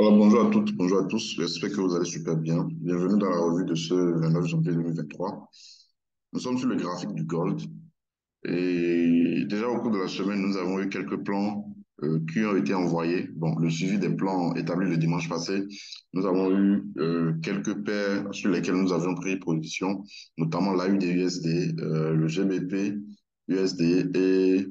Alors, bonjour à toutes, bonjour à tous. J'espère que vous allez super bien. Bienvenue dans la revue de ce 29 janvier 2023. Nous sommes sur le graphique du gold. Et déjà au cours de la semaine, nous avons eu quelques plans qui ont été envoyés. Bon, le suivi des plans établis le dimanche passé. Nous avons eu quelques paires sur lesquelles nous avions pris position, notamment l'AUD-USD, le GBP USD et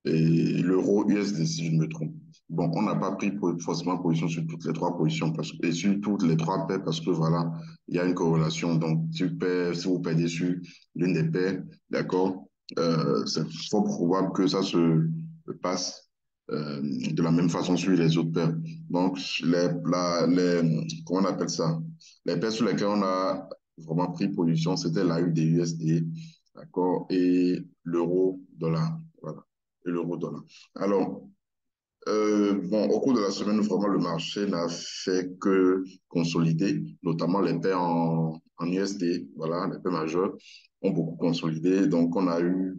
l'euro USD, si je ne me trompe. Bon, on n'a pas pris forcément position sur toutes les trois positions et sur toutes les trois paires parce que voilà, il y a une corrélation. Donc, si vous perdez sur l'une des paires, d'accord, c'est fort probable que ça se passe de la même façon sur les autres paires. Donc, comment on appelle ça? Les paires sur lesquelles on a vraiment pris position, c'était la USD, d'accord, et l'euro dollar. Voilà, et l'euro-dollar. Alors, bon, au cours de la semaine, vraiment, le marché n'a fait que consolider, notamment les paires en USD, voilà, les paires majeures ont beaucoup consolidé. Donc, on a eu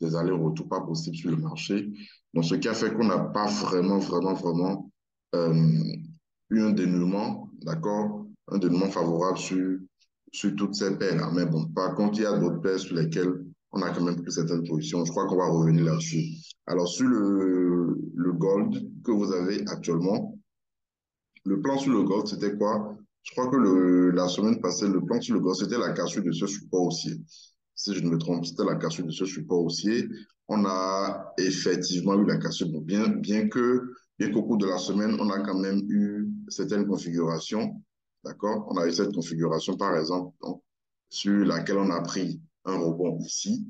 des allers-retours pas possibles sur le marché. Donc, ce qui a fait qu'on n'a pas vraiment euh, eu un dénouement, d'accord, un dénouement favorable sur toutes ces paires-là. Mais bon, par contre, il y a d'autres paires sur lesquelles on a quand même pris certaines positions. Je crois qu'on va revenir là-dessus. Alors, sur le gold que vous avez actuellement, le plan sur le gold, c'était quoi? Je crois que la semaine passée, le plan sur le gold, c'était la cassure de ce support haussier. Si je ne me trompe, c'était la cassure de ce support haussier. On a effectivement eu la cassure. Bon, bien qu'au cours de la semaine, on a quand même eu certaines configurations. D'accord? On a eu cette configuration, par exemple, donc, sur laquelle on a pris un rebond ici.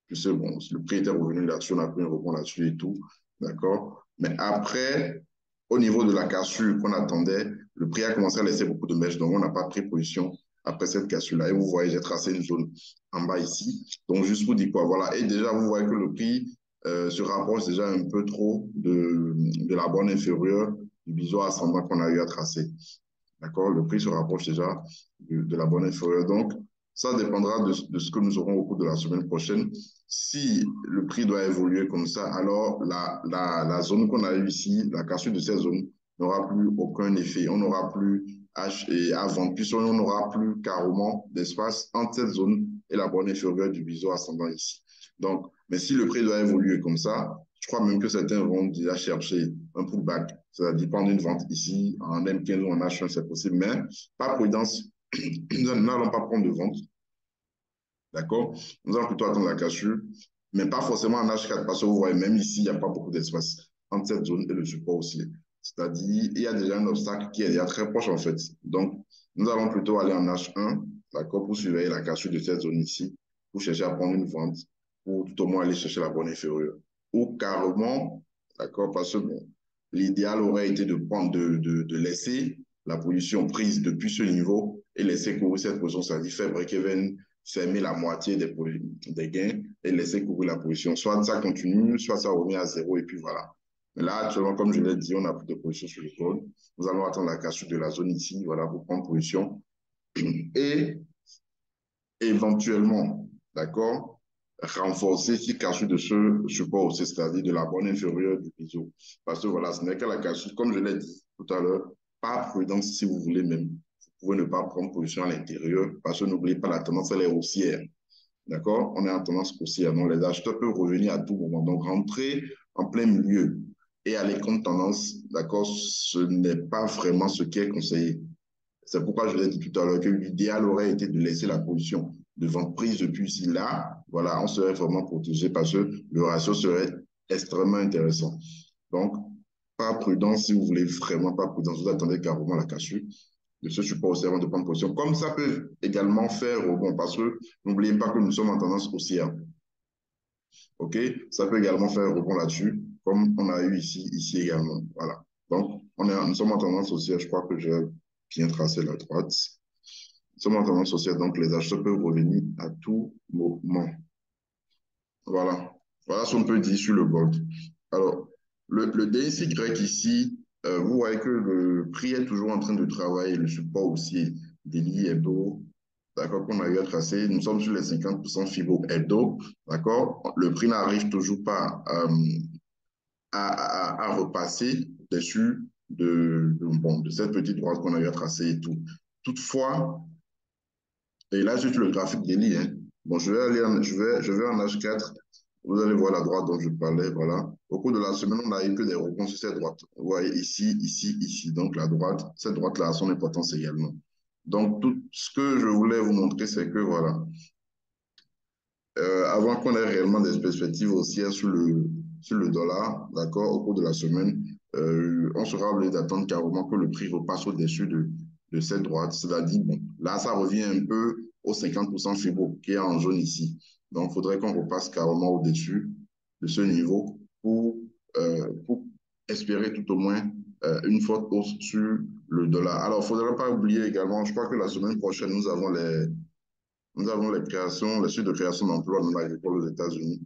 Je sais, bon, le prix était revenu là-dessus, on a pris un rebond là-dessus et tout. D'accord? Mais après, au niveau de la cassure qu'on attendait, le prix a commencé à laisser beaucoup de mèches, donc on n'a pas pris position après cette cassure-là. Et vous voyez, j'ai tracé une zone en bas ici. Donc, juste pour dire quoi, voilà. Et déjà, vous voyez que le prix se rapproche déjà un peu trop de la borne inférieure du biseau ascendant qu'on a eu à tracer. D'accord? Le prix se rapproche déjà de la borne inférieure. Donc, ça dépendra de ce que nous aurons au cours de la semaine prochaine. Si le prix doit évoluer comme ça, alors la zone qu'on a eue ici, la cassure de cette zone, n'aura plus aucun effet. On n'aura plus H et avant, puisqu'on n'aura plus carrément d'espace entre cette zone et la borne inférieure du biseau ascendant ici. Donc, mais si le prix doit évoluer comme ça, je crois même que certains vont déjà chercher un pullback. Ça dépend d'une vente ici, en M15 ou en H1, c'est possible, mais pas prudence. Nous n'allons pas prendre de vente. D'accord? Nous allons plutôt attendre la cassure, mais pas forcément en H4, parce que vous voyez, même ici, il n'y a pas beaucoup d'espace entre cette zone et le support aussi. C'est-à-dire, il y a déjà un obstacle qui est déjà très proche, en fait. Donc, nous allons plutôt aller en H1, d'accord, pour surveiller la cassure de cette zone ici, pour chercher à prendre une vente, pour tout au moins aller chercher la bonne inférieure. Ou carrément, d'accord, parce que bon, l'idéal aurait été de prendre, de laisser la position prise depuis ce niveau et laisser courir cette position, c'est-à-dire faire break-even, fermer la moitié des gains et laisser courir la position. Soit ça continue, soit ça remet à zéro et puis voilà. Mais là, actuellement, comme je l'ai dit, on a plus de position sur le code. Nous allons attendre la cassure de la zone ici, voilà, pour prendre position. Et éventuellement, d'accord, renforcer si cassure de ce support aussi, c'est-à-dire de la borne inférieure du biseau. Parce que voilà, ce n'est que la cassure, comme je l'ai dit tout à l'heure, pas prudence si vous voulez même. Vous pouvez ne pas prendre position à l'intérieur parce que n'oubliez pas la tendance, elle est haussière. D'accord? On est en tendance haussière. Donc, les acheteurs peuvent revenir à tout moment. Donc, rentrer en plein milieu et aller contre tendance, d'accord, ce n'est pas vraiment ce qui est conseillé. C'est pourquoi je l'ai dit tout à l'heure que l'idéal aurait été de laisser la position de vente prise depuis ici là. Voilà, on serait vraiment protégé parce que le ratio serait extrêmement intéressant. Donc, pas prudence si vous voulez vraiment pas prudence. Vous attendez carrément la cassure de ce support haussier avant de prendre position. Comme ça peut également faire rebond parce que n'oubliez pas que nous sommes en tendance haussière. OK? Ça peut également faire rebond là-dessus, comme on a eu ici également. Voilà. Donc, nous sommes en tendance haussière. Je crois que j'ai bien tracé la droite. Nous sommes en tendance haussière, donc les acheteurs peuvent revenir à tout moment. Voilà. Voilà ce qu'on peut dire sur le gold. Alors, le DXY ici, vous voyez que le prix est toujours en train de travailler, le support aussi, daily hebdo, d'accord, qu'on a eu à tracer. Nous sommes sur les 50% Fibo hebdo, d'accord. Le prix n'arrive toujours pas à repasser dessus bon, de cette petite droite qu'on avait tracée et tout. Toutefois, et là, juste le graphique délit, hein. Bon, je vais en H4. Vous allez voir la droite dont je parlais, voilà. Au cours de la semaine, on n'a eu que des rebonds sur cette droite. Vous voyez ici, ici, ici. Donc, la droite, cette droite-là a son importance également. Donc, tout ce que je voulais vous montrer, c'est que, voilà, avant qu'on ait réellement des perspectives haussières sur le dollar, d'accord, au cours de la semaine, on sera obligé d'attendre carrément que le prix repasse au-dessus de cette droite. C'est-à-dire, bon, là, ça revient un peu au 50% Fibo qui est en jaune ici. Donc, il faudrait qu'on repasse carrément au-dessus de ce niveau pour espérer tout au moins une forte hausse sur le dollar. Alors, il ne faudra pas oublier également, je crois que la semaine prochaine, nous avons les créations, les suites de création d'emplois non agricoles aux États-Unis.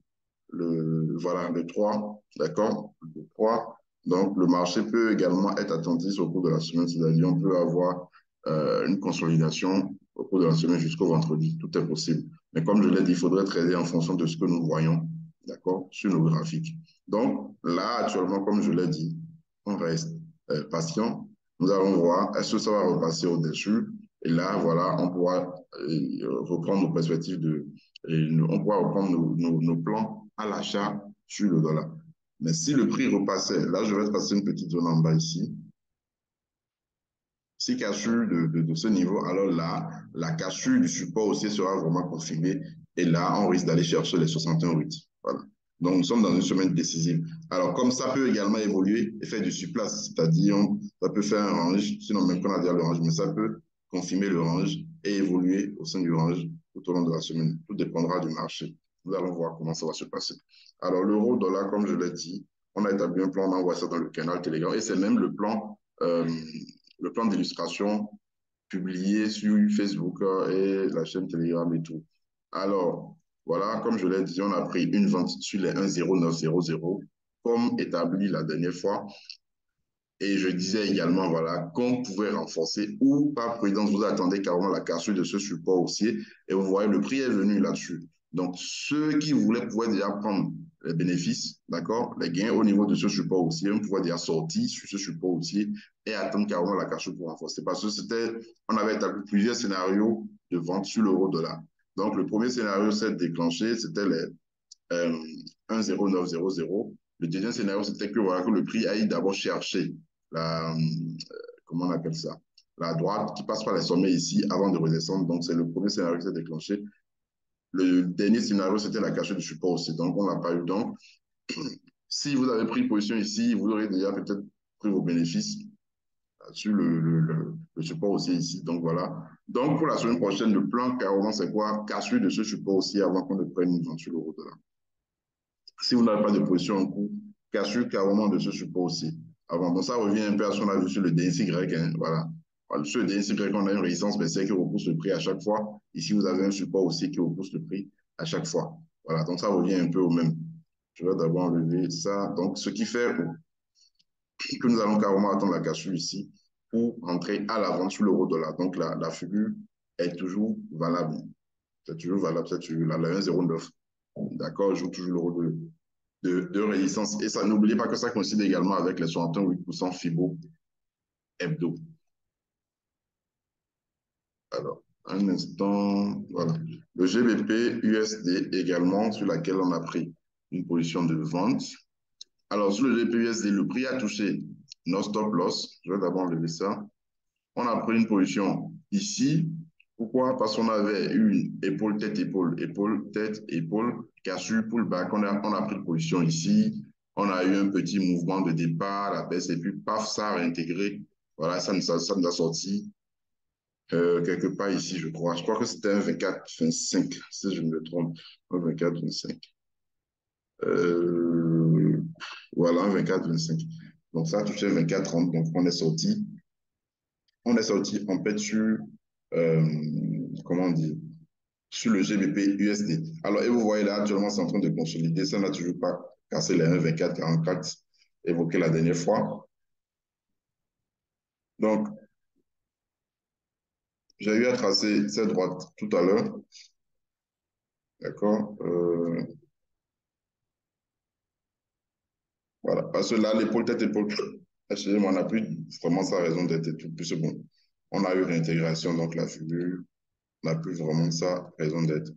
Voilà, le 3, d'accord? Le 3. Donc, le marché peut également être attentif au cours de la semaine, c'est-à-dire on peut avoir une consolidation au cours de la semaine jusqu'au vendredi. Tout est possible. Mais comme je l'ai dit, il faudrait trader en fonction de ce que nous voyons, d'accord, sur nos graphiques. Donc, là, actuellement, comme je l'ai dit, on reste patient. Nous allons voir, est-ce que ça va repasser au-dessus? Et là, voilà, on pourra reprendre nos perspectives on pourra reprendre nos plans à l'achat sur le dollar. Mais si le prix repassait, là, je vais passer une petite zone en bas ici. Si cassure de ce niveau, alors là, la cassure du support aussi sera vraiment confirmée. Et là, on risque d'aller chercher les 61,8. Voilà. Donc, nous sommes dans une semaine décisive. Alors, comme ça peut également évoluer et faire du surplace, c'est-à-dire, ça peut faire un range, sinon même qu'on a déjà le range, mais ça peut confirmer le range et évoluer au sein du range tout au long de la semaine. Tout dépendra du marché. Nous allons voir comment ça va se passer. Alors, l'euro-dollar, comme je l'ai dit, on a établi un plan, on envoie ça dans le canal Telegram et c'est même le plan d'illustration publié sur Facebook et la chaîne Telegram et tout. Alors, voilà, comme je l'ai dit, on a pris une vente sur les 1,0900 comme établi la dernière fois. Et je disais également, voilà, qu'on pouvait renforcer ou par prudence, vous attendez carrément la cassure de ce support haussier et vous voyez, le prix est venu là-dessus. Donc, ceux qui voulaient pouvaient déjà prendre les bénéfices, d'accord, les gains au niveau de ce support haussier, on pouvait déjà sortir sur ce support haussier et attendre carrément la cassure pour renforcer. Parce que on avait établi plusieurs scénarios de vente sur l'euro-dollar. Donc, le premier scénario s'est déclenché, c'était les 1,0900. Le deuxième scénario, c'était que, voilà, que le prix aille d'abord chercher comment on appelle ça, la droite qui passe par les sommets ici avant de redescendre. Donc, c'est le premier scénario qui s'est déclenché. Le dernier scénario, c'était la cachette du support aussi. Donc, on n'a pas eu. Donc, si vous avez pris position ici, vous aurez déjà peut-être pris vos bénéfices sur le support aussi ici. Donc, voilà. Donc, pour la semaine prochaine, le plan carrément, c'est quoi? Cassure de ce support aussi avant qu'on ne prenne une vente sur l'euro-dollar. Si vous n'avez pas de position en cours, cassure carrément de ce support aussi. Avant, donc ça revient un peu à ce qu'on a vu sur le DNCY. Hein, voilà. Sur le DNCY, on a une résistance baissière qui repousse le prix à chaque fois. Ici, vous avez un support aussi qui repousse le prix à chaque fois. Voilà, donc ça revient un peu au même. Je vais d'abord enlever ça. Donc, ce qui fait que nous allons carrément attendre la cassure ici pour entrer à la vente sur l'euro-dollar. Donc, la figure est toujours valable. C'est toujours valable, c'est toujours là, la 1,09. D'accord, je joue toujours l'euro de résistance. Et ça, n'oubliez pas que ça coïncide également avec les 68% FIBO hebdo. Alors, un instant, voilà. Le GBP USD également, sur laquelle on a pris une position de vente. Alors, sur le GBP USD, le prix a touché nos stop loss. Je vais d'abord enlever ça. On a pris une position ici. Pourquoi? Parce qu'on avait une épaule, tête, épaule, épaule, tête, épaule, cassure, pullback. On a pris position ici. On a eu un petit mouvement de départ, la baisse, et puis paf, ça a réintégré. Voilà, ça nous a sorti quelque part ici, je crois. Je crois que c'était un 24-25, si je me trompe. Un 24-25. Euh, voilà, un 24-25. Donc ça a touché 24-30. Donc on est sorti en fait sur, comment on dit, sur le GBP USD. Alors, et vous voyez là, actuellement, c'est en train de consolider. Ça n'a toujours pas cassé les 1,24-44 évoqués la dernière fois. Donc, j'ai eu à tracer cette droite tout à l'heure. D'accord? Voilà. Parce que là, l'épaule tête, épaule. Excusez-moi, on n'a plus vraiment sa raison d'être et tout. Plus bon. On a eu l'intégration, donc la figure n'a plus vraiment sa raison d'être.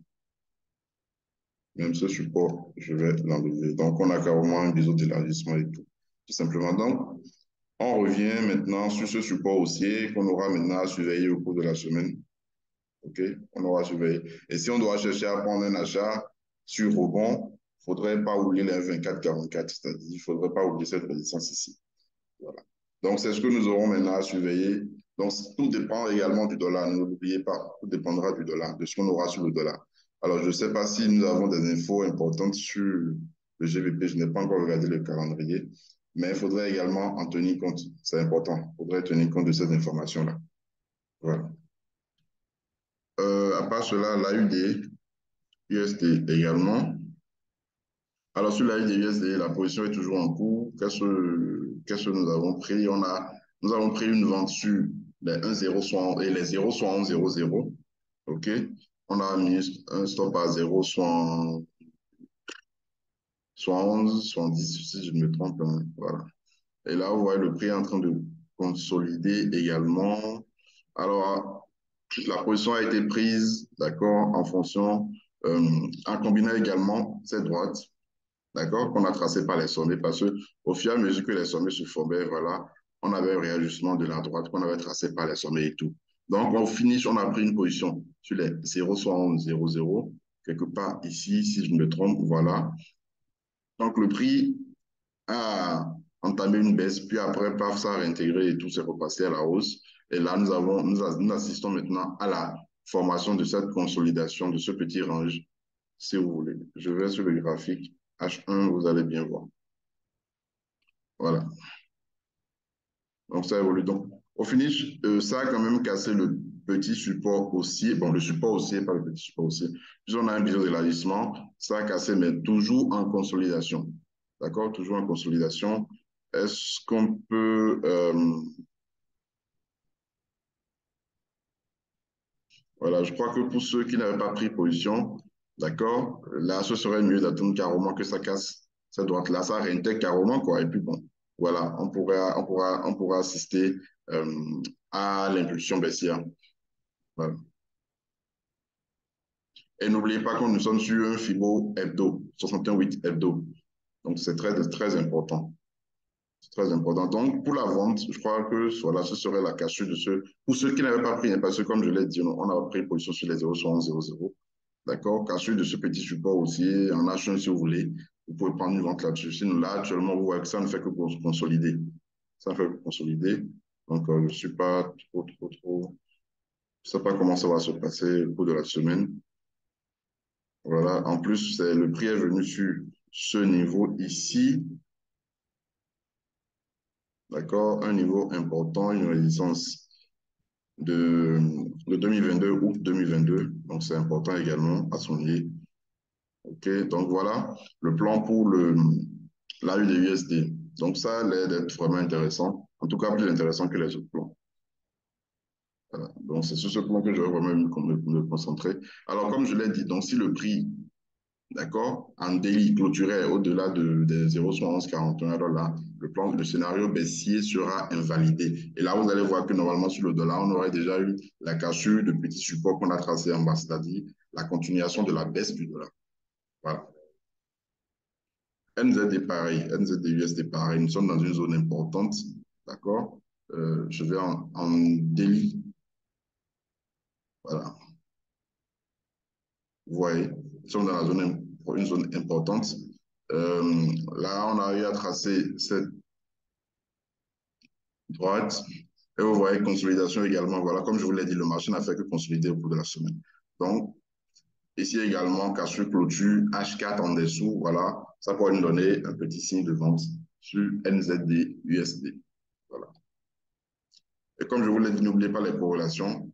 Même ce support, je vais l'enlever. Donc, on a carrément un biseau d'élargissement et tout. Tout simplement. Donc, on revient maintenant sur ce support haussier qu'on aura maintenant à surveiller au cours de la semaine. OK? On aura surveillé. Et si on doit chercher à prendre un achat sur rebond, il ne faudrait pas oublier les 24,44. C'est-à-dire, il ne faudrait pas oublier cette résistance ici. Voilà. Donc, c'est ce que nous aurons maintenant à surveiller. Donc, tout dépend également du dollar. Ne l'oubliez pas. Tout dépendra du dollar, de ce qu'on aura sur le dollar. Alors, je ne sais pas si nous avons des infos importantes sur le GBP. Je n'ai pas encore regardé le calendrier, mais il faudrait également en tenir compte. C'est important. Il faudrait tenir compte de ces informations-là. Voilà. À part cela, l'AUD, USD également. Alors, sur l'AUD, USD, la position est toujours en cours. Qu'est-ce que nous avons pris? Nous avons pris une vente sur les 1,0 et les 0,7100. OK? On a mis un stop à 0,71, 70, si je ne me trompe, hein. Voilà. Et là, vous voyez le prix est en train de consolider également. Alors, la position a été prise, d'accord, en fonction, en combinant également cette droite, d'accord, qu'on a tracée par les sommets, parce qu'au fur et à mesure que les sommets se formaient, voilà, on avait un réajustement de la droite qu'on avait tracé par les sommets et tout. Donc, au finish, on a pris une position sur les 0,7100, quelque part ici, si je ne me trompe, voilà. Donc, le prix a entamé une baisse, puis après, paf, ça a réintégré et tout s'est repassé à la hausse. Et là, nous assistons maintenant à la formation de cette consolidation, de ce petit range, si vous voulez. Je vais sur le graphique H1, vous allez bien voir. Voilà. Donc, ça évolue. Donc, au finish, ça a quand même cassé le petit support haussier. Bon, le support haussier, pas le petit support haussier. Puis on a un biseau d'élargissement. Ça a cassé, mais toujours en consolidation. D'accord? Toujours en consolidation. Est-ce qu'on peut... voilà, je crois que pour ceux qui n'avaient pas pris position, d'accord, là, ce serait mieux d'attendre carrément que ça casse cette droite-là. Ça réintègre carrément, quoi. Et puis, bon, voilà, on pourra assister à l'impulsion baissière. Voilà. Et n'oubliez pas que nous sommes sur un FIBO hebdo, 61,8 hebdo. Donc, c'est très, très important. C'est très important. Donc, pour la vente, je crois que voilà, ce serait la cassure de ceux. Pour ceux qui n'avaient pas pris, hein, parce que comme je l'ai dit, on a pris position sur les 0,7100. D'accord? Cassure de ce petit support aussi, en H1 si vous voulez. Vous pouvez prendre une vente là-dessus. Sinon, là, actuellement, vous voyez que ça ne fait que consolider. Ça ne fait que consolider. Donc, je ne suis pas trop. Je ne sais pas comment ça va se passer au cours de la semaine. Voilà, en plus, le prix est venu sur ce niveau ici, d'accord, un niveau important, une résistance de, de 2022, août 2022, donc c'est important également à souligner. OK, donc voilà le plan pour la USD. Donc ça a l'air d'être vraiment intéressant, en tout cas plus intéressant que les autres plans. Voilà. Donc c'est sur ce plan que je vais vraiment me concentrer. Alors comme je l'ai dit, donc si le prix, d'accord, en délit clôturé au-delà des 0,7141, alors là, le scénario baissier sera invalidé. Et là, vous allez voir que normalement, sur le dollar, on aurait déjà eu la cassure de petits supports qu'on a tracés en bas, c'est-à-dire la continuation de la baisse du dollar. Voilà. NZD pareil, NZD USD pareil, nous sommes dans une zone importante, d'accord? Je vais en délit, voilà. Vous voyez, nous sommes dans une zone importante. Là, on a eu à tracer cette droite. Et vous voyez, consolidation également. Voilà, comme je vous l'ai dit, le marché n'a fait que consolider au cours de la semaine. Donc, ici également, cassure clôture, H4 en dessous. Voilà, ça pourrait nous donner un petit signe de vente sur NZD, USD. Voilà. Et comme je vous l'ai dit, n'oubliez pas les corrélations.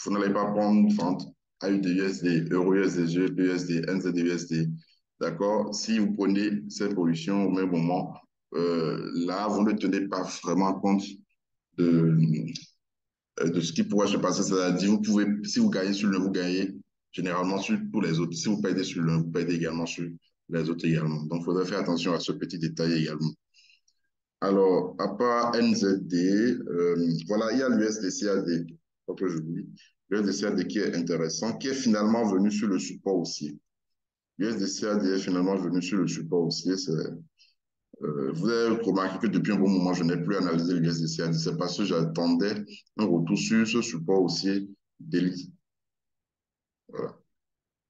Vous n'allez pas prendre vente AUD, USD, Euro USD, GBP USD, NZD, USD. D'accord? Si vous prenez ces positions au même moment, là, vous ne tenez pas vraiment compte de, de ce qui pourrait se passer. C'est-à-dire, vous pouvez, si vous gagnez sur l'un, vous gagnez généralement sur tous les autres. Si vous perdez sur l'un, vous perdez également sur les autres également. Donc, il faudrait faire attention à ce petit détail également. Alors, à part NZD, voilà, il y a l'USDCAD, faut que je dis. L'USDCAD qui est intéressant, qui est finalement venu sur le support haussier. L'USDCAD est finalement venu sur le support haussier. Vous avez remarqué que depuis un bon moment, je n'ai plus analysé l'USDCAD. C'est parce que j'attendais un retour sur ce support haussier daily. Voilà.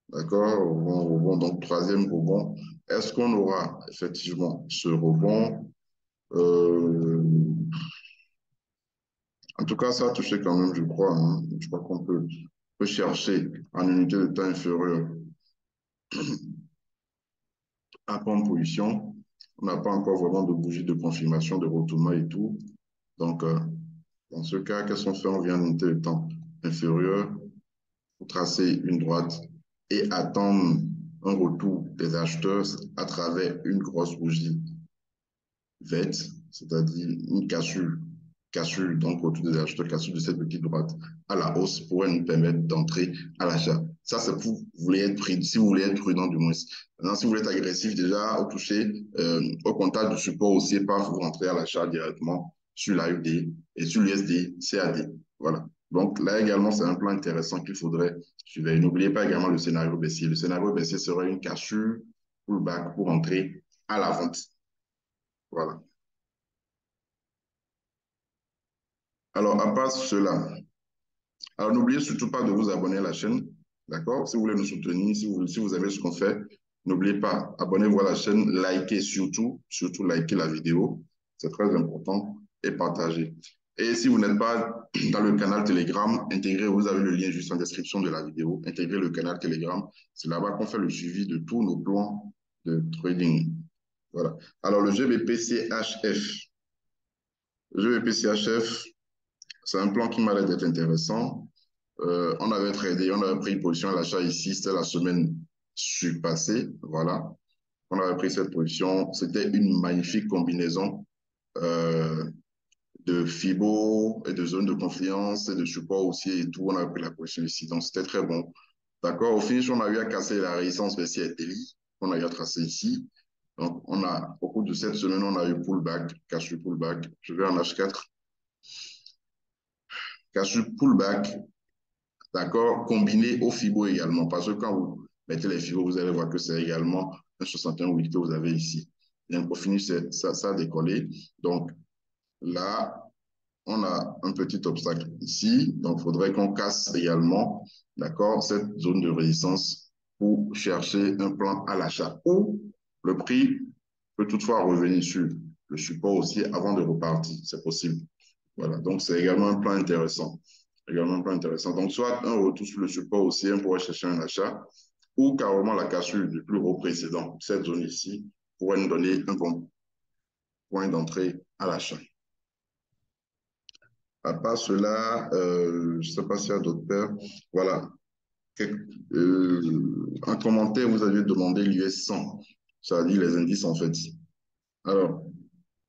D'accord? Rebond, rebond. Donc, troisième rebond. Est-ce qu'on aura effectivement ce rebond? Euh, En tout cas, ça a touché quand même, je crois, hein. Je crois qu'on peut chercher en unité de temps inférieure à prendre position. On n'a pas encore vraiment de bougie de confirmation de retournement et tout. Donc, dans ce cas, qu'est-ce qu'on fait? On vient en unité de temps inférieure pour tracer une droite et attendre un retour des acheteurs à travers une grosse bougie verte, c'est-à-dire une cassure donc autour des acheteurs, cassure de cette petite droite à la hausse pourrait nous permettre d'entrer à l'achat. Ça, c'est pour vous voulez être si vous voulez être prudent du moins. Maintenant, si vous voulez être agressif déjà au toucher, au contact du support aussi, pas vous rentrer à l'achat directement sur l'AUD et sur l'USD CAD. Voilà. Donc là également, c'est un plan intéressant qu'il faudrait suivre. N'oubliez pas également le scénario baissier. Le scénario baissier serait une cassure pullback pour entrer à la vente. Voilà. Alors, à part cela, alors n'oubliez surtout pas de vous abonner à la chaîne, d'accord? Si vous voulez nous soutenir, si vous aimez ce qu'on fait, n'oubliez pas, abonnez-vous à la chaîne, likez surtout likez la vidéo, c'est très important, et partagez. Et si vous n'êtes pas dans le canal Telegram, intégrez, vous avez le lien juste en description de la vidéo, intégrez le canal Telegram, c'est là-bas qu'on fait le suivi de tous nos plans de trading. Voilà. Alors, le GBP-CHF, c'est un plan qui m'a l'air d'être intéressant. On avait tradé, on avait pris position à l'achat ici, c'était la semaine surpassée, voilà. On avait pris cette position, c'était une magnifique combinaison euh, de FIBO et de zone de confiance et de support aussi et tout. On avait pris la position ici, donc c'était très bon. D'accord, au finish, on a eu à casser la résistance baissière daily, on a eu à tracer ici. Donc, au cours de cette semaine, on a eu pullback, cash pullback. Je vais en H4, cash pullback. D'accord? Combiné au FIBO également. Parce que quand vous mettez les FIBO, vous allez voir que c'est également un 61,8 que vous avez ici. Donc, au finish, ça a décollé. Donc, là, on a un petit obstacle ici. Donc, il faudrait qu'on casse également, d'accord, cette zone de résistance pour chercher un plan à l'achat. Ou le prix peut toutefois revenir sur le support aussi avant de repartir. C'est possible. Voilà, donc c'est également un plan intéressant. Également un plan intéressant. Donc, soit un retour sur le support aussi, on pourrait chercher un achat, ou carrément la cassure du plus haut précédent. Cette zone ici pourrait nous donner un bon point d'entrée à l'achat. À part cela, je ne sais pas s'il y a d'autres paires. Voilà. En commentaire, vous avez demandé l'US 100, c'est-à-dire les indices en fait. Alors,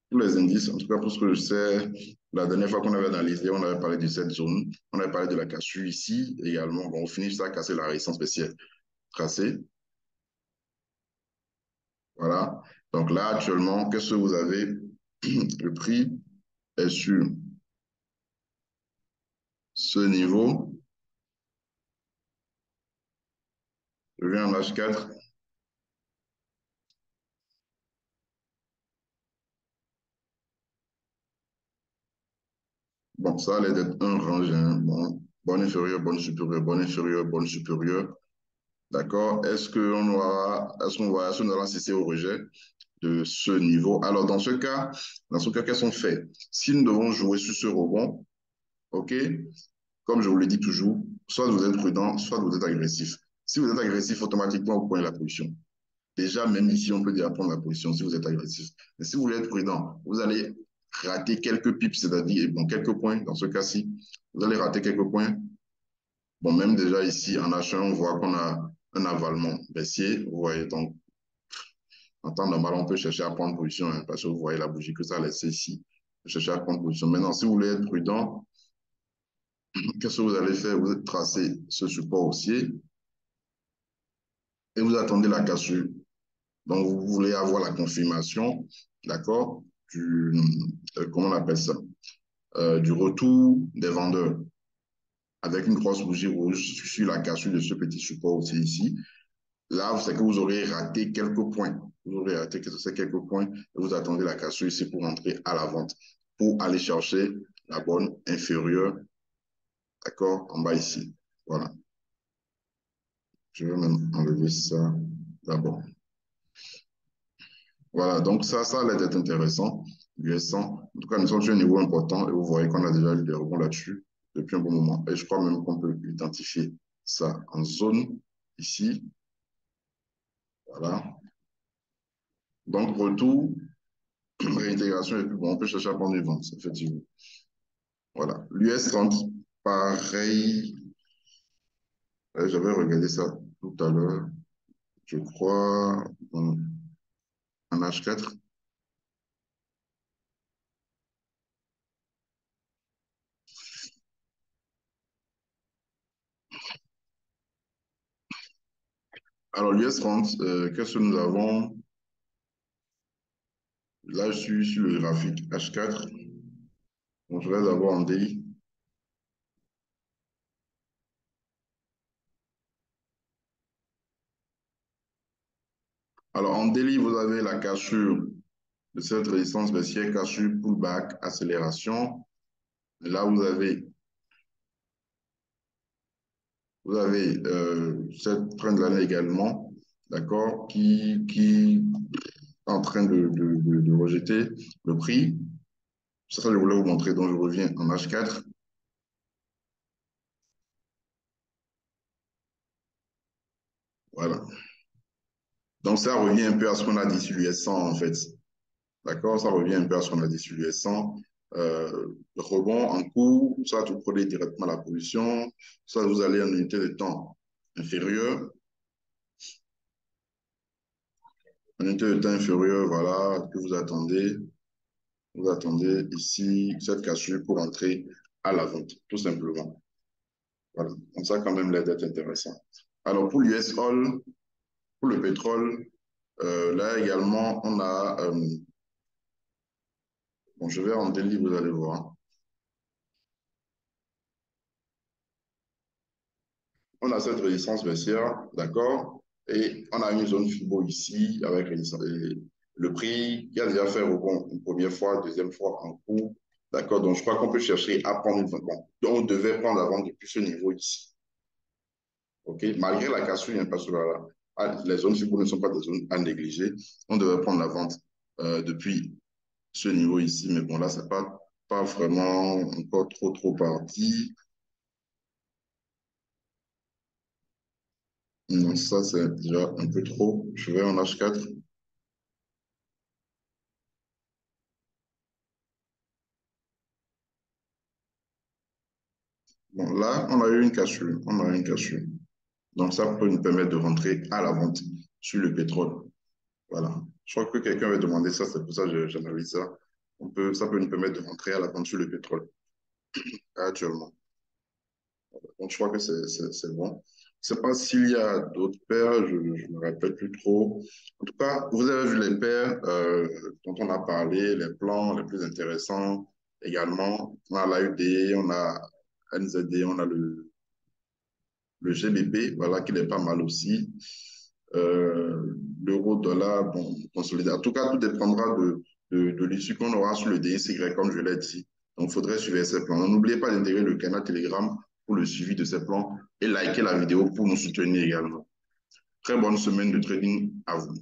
tous les indices, en tout cas pour ce que je sais, la dernière fois qu'on avait analysé, on avait parlé de cette zone, on avait parlé de la cassure ici également. Bon, au finish, ça a cassé la résistance spéciale tracée. Voilà. Donc là, actuellement, qu'est-ce que vous avez? Le prix est sur ce niveau. Je viens en H4. Bon, ça allait être un range, hein. Bon, bonne inférieure, bonne supérieure, bonne inférieure, bonne supérieure. D'accord? Est-ce qu'on va cesser au rejet de ce niveau? Alors, dans ce cas, qu'est-ce qu'on fait? Si nous devons jouer sur ce rebond, OK? Comme je vous le dis toujours, soit vous êtes prudent, soit vous êtes agressif. Si vous êtes agressif, automatiquement, vous prenez la position. Déjà, même ici, on peut déjà prendre la position si vous êtes agressif. Mais si vous voulez être prudent, vous allez rater quelques pips, c'est-à-dire bon, quelques points dans ce cas-ci. Vous allez rater quelques points. Bon, même déjà ici, en H1, on voit qu'on a un avalement baissier. Vous voyez, donc, en temps normal, on peut chercher à prendre position, hein, parce que vous voyez la bougie que ça a laissé ici. Chercher à prendre position. Maintenant, si vous voulez être prudent, qu'est-ce que vous allez faire? Vous tracez ce support haussier et vous attendez la cassure. Donc, vous voulez avoir la confirmation, d'accord? du comment on appelle ça? Du retour des vendeurs avec une grosse bougie rouge sur la cassure de ce petit support aussi ici. Là, c'est que vous aurez raté quelques points. Vous aurez raté quelques points et vous attendez la cassure ici pour entrer à la vente, pour aller chercher la bonne inférieure, d'accord, en bas ici. Voilà. Je vais même enlever ça d'abord. Voilà, donc ça a l'air d'être intéressant. US100. En tout cas, nous sommes sur un niveau important et vous voyez qu'on a déjà eu des rebonds là-dessus depuis un bon moment. Et je crois même qu'on peut identifier ça en zone ici. Voilà. Donc, retour, réintégration et puis bon, on peut chercher à prendre une vente, effectivement. Voilà. L'US 30, pareil. J'avais regardé ça tout à l'heure, je crois, en H4. Alors, l'US 30, qu'est-ce que nous avons? Là, je suis sur le graphique H4. Donc, je vais d'abord en DI. Alors, en daily, vous avez la cassure de cette résistance baissière, cassure, pullback, accélération. Là, vous avez cette trend de l'année également, d'accord, qui est en train de rejeter le prix. C'est ça que je voulais vous montrer, donc je reviens en H4. Voilà. Donc, ça revient un peu à ce qu'on a dit sur l'US100, en fait. D'accord? Ça revient un peu à ce qu'on a dit sur l'US100. Le rebond en cours, soit vous prenez directement la position, soit vous allez en unité de temps inférieure. En unité de temps inférieure, voilà, que vous attendez. Vous attendez ici cette cassure pour entrer à la vente, tout simplement. Voilà. Donc ça, quand même, l'air d'être intéressant. Alors, pour l'US Oil, pour le pétrole, là également, on a, bon, je vais en délit, vous allez voir. On a cette résistance baissière, d'accord? Et on a une zone FIBO ici avec le prix qui a déjà fait rebond une première fois, deuxième fois en cours. D'accord? Donc, je crois qu'on peut chercher à prendre une vente. Bon, donc, on devait prendre la vente depuis ce niveau ici. OK? Malgré la cassure, il n'y a pas cela là. Ah, les zones FIBO ne sont pas des zones à négliger. On devait prendre la vente depuis ce niveau ici. Mais bon, là, c'est pas vraiment encore trop parti. Non, ça, c'est déjà un peu trop. Je vais en H4. Bon, là, on a eu une cassure. On a eu une cassure. Donc, ça peut nous permettre de rentrer à la vente sur le pétrole. Voilà. Je crois que quelqu'un avait demandé ça, c'est pour ça que j'analyse ça. Ça peut nous permettre de rentrer à la vente sur le pétrole actuellement. Donc, je crois que c'est bon. Je ne sais pas s'il y a d'autres paires, je ne me rappelle plus trop. En tout cas, vous avez vu les paires dont on a parlé, les plans les plus intéressants également. On a l'AUD, on a NZD, on a le GBP, voilà, qui est pas mal aussi. L'euro-dollar, bon, consolidé. En tout cas, tout dépendra de l'issue qu'on aura sur le DSY, comme je l'ai dit. Donc, il faudrait suivre ces plans. N'oubliez pas d'intégrer le canal Telegram pour le suivi de ces plans et liker la vidéo pour nous soutenir également. Très bonne semaine de trading à vous.